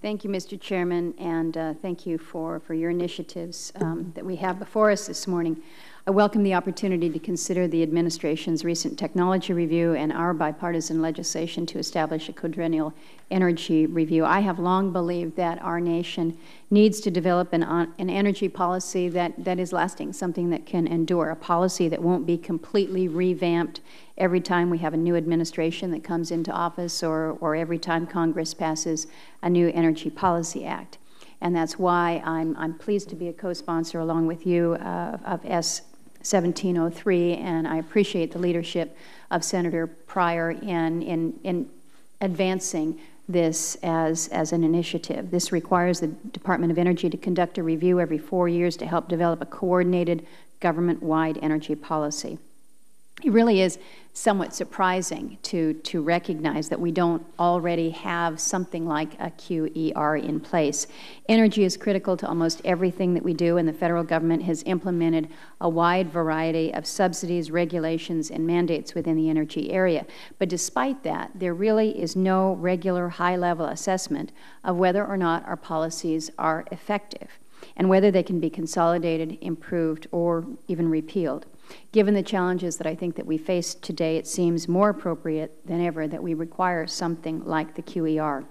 Thank you, Mr. Chairman, and thank you for your initiatives that we have before us this morning. I welcome the opportunity to consider the administration's recent technology review and our bipartisan legislation to establish a quadrennial energy review. I have long believed that our nation needs to develop an energy policy that is lasting, something that can endure, a policy that won't be completely revamped every time we have a new administration that comes into office or every time Congress passes a new Energy Policy Act. And that's why I'm pleased to be a co-sponsor along with you of S-1703, and I appreciate the leadership of Senator Pryor in advancing this as an initiative. This requires the Department of Energy to conduct a review every 4 years to help develop a coordinated government-wide energy policy. It really is somewhat surprising to recognize that we don't already have something like a QER in place. Energy is critical to almost everything that we do, and the Federal Government has implemented a wide variety of subsidies, regulations, and mandates within the energy area. But despite that, there really is no regular high-level assessment of whether or not our policies are effective and whether they can be consolidated, improved, or even repealed. Given the challenges that I think that we face today, it seems more appropriate than ever that we require something like the QER.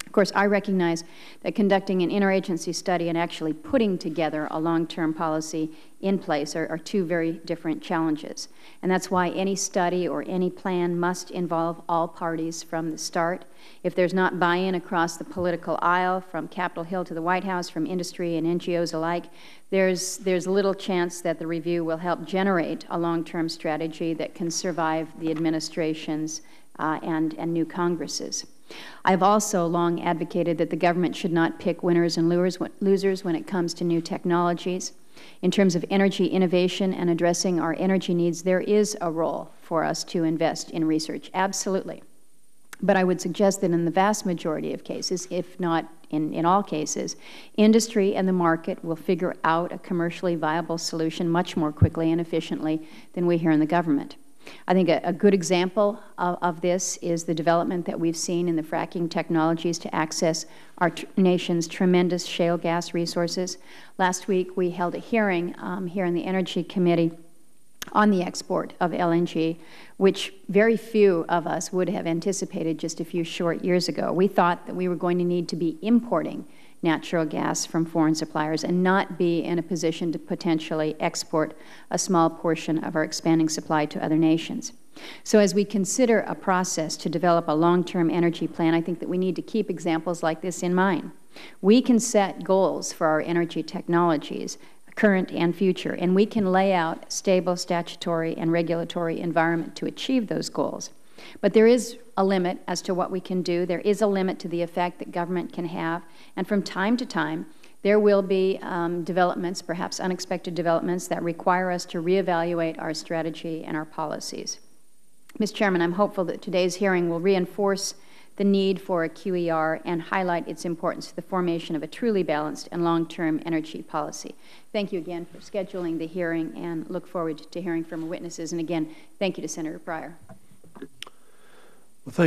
Of course, I recognize that conducting an interagency study and actually putting together a long-term policy in place are two very different challenges. And that's why any study or any plan must involve all parties from the start. If there's not buy-in across the political aisle, from Capitol Hill to the White House, from industry and NGOs alike, there's little chance that the review will help generate a long-term strategy that can survive the administrations and new Congresses. I've also long advocated that the government should not pick winners and losers when it comes to new technologies. In terms of energy innovation and addressing our energy needs, there is a role for us to invest in research, absolutely. But I would suggest that in the vast majority of cases, if not in all cases, industry and the market will figure out a commercially viable solution much more quickly and efficiently than we here in the government. I think a good example of this is the development that we've seen in the fracking technologies to access our nation's tremendous shale gas resources. Last week, we held a hearing here in the Energy Committee on the export of LNG, which very few of us would have anticipated just a few short years ago. We thought that we were going to need to be importing natural gas from foreign suppliers and not be in a position to potentially export a small portion of our expanding supply to other nations. So as we consider a process to develop a long-term energy plan, I think that we need to keep examples like this in mind. We can set goals for our energy technologies, current and future, and we can lay out a stable statutory and regulatory environment to achieve those goals. But there is a limit as to what we can do. There is a limit to the effect that government can have. And from time to time, there will be developments, perhaps unexpected developments, that require us to reevaluate our strategy and our policies. Mr. Chairman, I'm hopeful that today's hearing will reinforce the need for a QER and highlight its importance to the formation of a truly balanced and long-term energy policy. Thank you again for scheduling the hearing, and look forward to hearing from our witnesses. And again, thank you to Senator Pryor. Well, thank